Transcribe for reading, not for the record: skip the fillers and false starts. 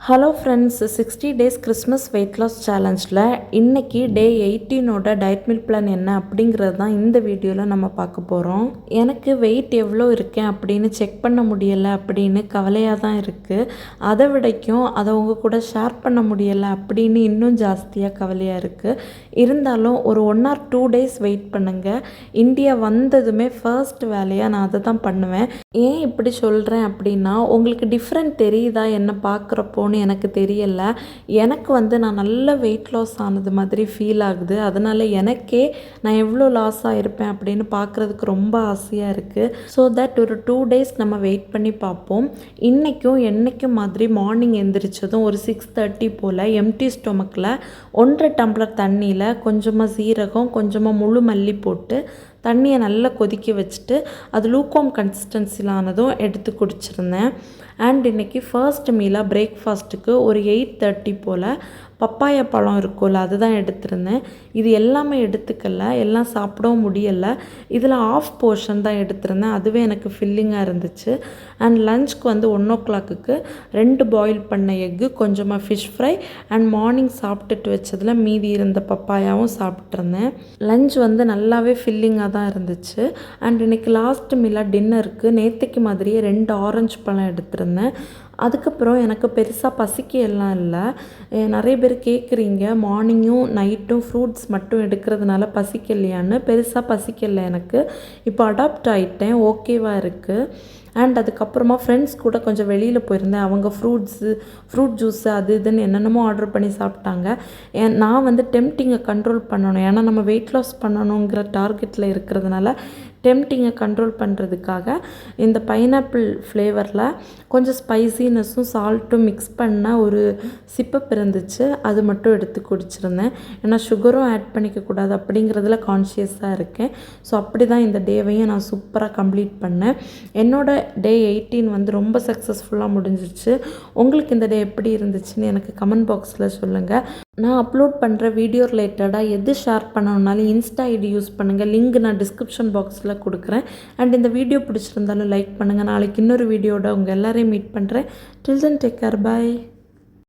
Hello friends, 60 days Christmas weight loss சேலஞ்சில் இன்றைக்கி day 18ஓட டயட் மீல் பிளான் என்ன அப்படிங்கிறது தான் இந்த வீடியோவில் நம்ம பார்க்க போகிறோம். எனக்கு வெயிட் எவ்வளோ இருக்கேன் அப்படின்னு செக் பண்ண முடியலை அப்படின்னு கவலையாக தான் இருக்குது. அதை விடைக்கும் அதை உங்கள் கூட ஷேர் பண்ண முடியலை அப்படின்னு இன்னும் ஜாஸ்தியாக கவலையாக இருக்குது. இருந்தாலும் ஒரு 1 or 2 டேஸ் வெயிட் பண்ணுங்கள். இந்தியா வந்ததுமே ஃபர்ஸ்ட் வேலையாக நான் அதை தான் பண்ணுவேன். ஏன் இப்படி சொல்கிறேன் அப்படின்னா, உங்களுக்கு டிஃப்ரெண்ட் தெரியுதா என்ன பார்க்குறப்போன்னு எனக்கு தெரியல. எனக்கு நான் நல்ல வெயிட் லாஸ் ஆனது மாதிரி ஃபீல் ஆகுது. அதனால் எனக்கே நான் எவ்வளோ லாஸ் ஆகிருப்பேன் அப்படின்னு பார்க்குறதுக்கு ரொம்ப ஆசையாக இருக்குது. ஸோ தட் ஒரு 2 டேஸ் நம்ம வெயிட் பண்ணி பார்ப்போம். இன்றைக்கும் என்றைக்கும் மாதிரி மார்னிங் எந்திரிச்சதும் ஒரு 6:30 போல் எம்டி ஸ்டொமக்கில் 1.5 டம்ளர் தண்ணியில் கொஞ்சமாக சீரகம், கொஞ்சமாக முழு மல்லி போட்டு தண்ணியை நல்லா கொதிக்க வச்சுட்டு அது லூக்வார்ம் கன்சிஸ்டன்சியில் ஆனதும் எடுத்து குடிச்சிருந்தேன். அண்ட் இன்றைக்கி ஃபர்ஸ்ட் மீலாக பிரேக்ஃபாஸ்ட்டுக்கு ஒரு 8:30 போல் பப்பாயா பழம் இருக்கும்ல, அதுதான் எடுத்திருந்தேன். இது எல்லாமே எடுத்துக்கல, எல்லாம் சாப்பிடவும் முடியலை. இதில் ஆஃப் போர்ஷன் தான் எடுத்திருந்தேன். அதுவே எனக்கு ஃபில்லிங்காக இருந்துச்சு. அண்ட் லஞ்சுக்கு 1 o'clock 2 பாயில் பண்ண எக்கு, கொஞ்சமாக ஃபிஷ் ஃப்ரை அண்ட் மார்னிங் சாப்பிட்டுட்டு வச்சதில் மீதி இருந்த பப்பாயாவும் சாப்பிட்ருந்தேன். லஞ்ச் நல்லாவே ஃபில்லிங்காக தான் இருந்துச்சு. அண்ட் இன்றைக்கி லாஸ்ட் மீலாக டின்னருக்கு நேற்றுக்கு மாதிரியே 2 ஆரஞ்சு பழம் எடுத்திருந்தேன். அதுக்கப்புறம் எனக்கு பெருசாக பசிக்க எல்லாம் இல்லை. நிறைய பேர் கேட்குறீங்க, மார்னிங்கும் நைட்டும் ஃப்ரூட்ஸ் மட்டும் எடுக்கிறதுனால பசிக்கலையான்னு. பெருசாக பசிக்கலை எனக்கு. இப்போ அடாப்ட் ஆகிட்டேன், ஓகேவாக இருக்குது. அண்ட் அதுக்கப்புறமா ஃப்ரெண்ட்ஸ் கூட கொஞ்சம் வெளியில் போயிருந்தேன். அவங்க ஃப்ரூட் ஜூஸு அது இதுன்னு என்னென்னமோ ஆர்டர் பண்ணி சாப்பிட்டாங்க. நான் டெம்ப்டிங்கை கண்ட்ரோல் பண்ணணும். ஏன்னா நம்ம வெயிட் லாஸ் பண்ணணுங்கிற டார்கெட்டில் இருக்கிறதுனால டெம்ப்டிங்கை கண்ட்ரோல் பண்ணுறதுக்காக இந்த பைனாப்பிள் ஃப்ளேவரில் கொஞ்சம் ஸ்பைசினஸும் சால்ட்டும் மிக்ஸ் பண்ண ஒரு சிப்பப் இருந்துச்சு. அது மட்டும் எடுத்து குடிச்சிருந்தேன். ஏன்னா சுகரும் ஆட் பண்ணிக்கக்கூடாது அப்படிங்கிறதுல கான்ஷியஸாக இருக்கேன். ஸோ அப்படி தான் இந்த டேவையும் நான் சூப்பராக கம்ப்ளீட் பண்ணேன். என்னோட டே 18 ரொம்ப சக்ஸஸ்ஃபுல்லாக முடிஞ்சிச்சு. உங்களுக்கு இந்த டே எப்படி இருந்துச்சுன்னு எனக்கு கமெண்ட் பாக்ஸில் சொல்லுங்கள். நான் அப்லோட் பண்ணுற வீடியோ ரிலேட்டடாக எது ஷேர் பண்ணணுன்னாலும் இன்ஸ்டா ஐடி யூஸ் பண்ணுங்கள். லிங்க் நான் டிஸ்கிரிப்ஷன் பாக்ஸில் கொடுக்குறேன். அண்ட் இந்த வீடியோ பிடிச்சிருந்தாலும் லைக் பண்ணுங்கள். நாளைக்கு இன்னொரு வீடியோட உங்கள் எல்லாரையும் மீட் பண்ணுறேன். டில் தென் டேக் கேர், பை.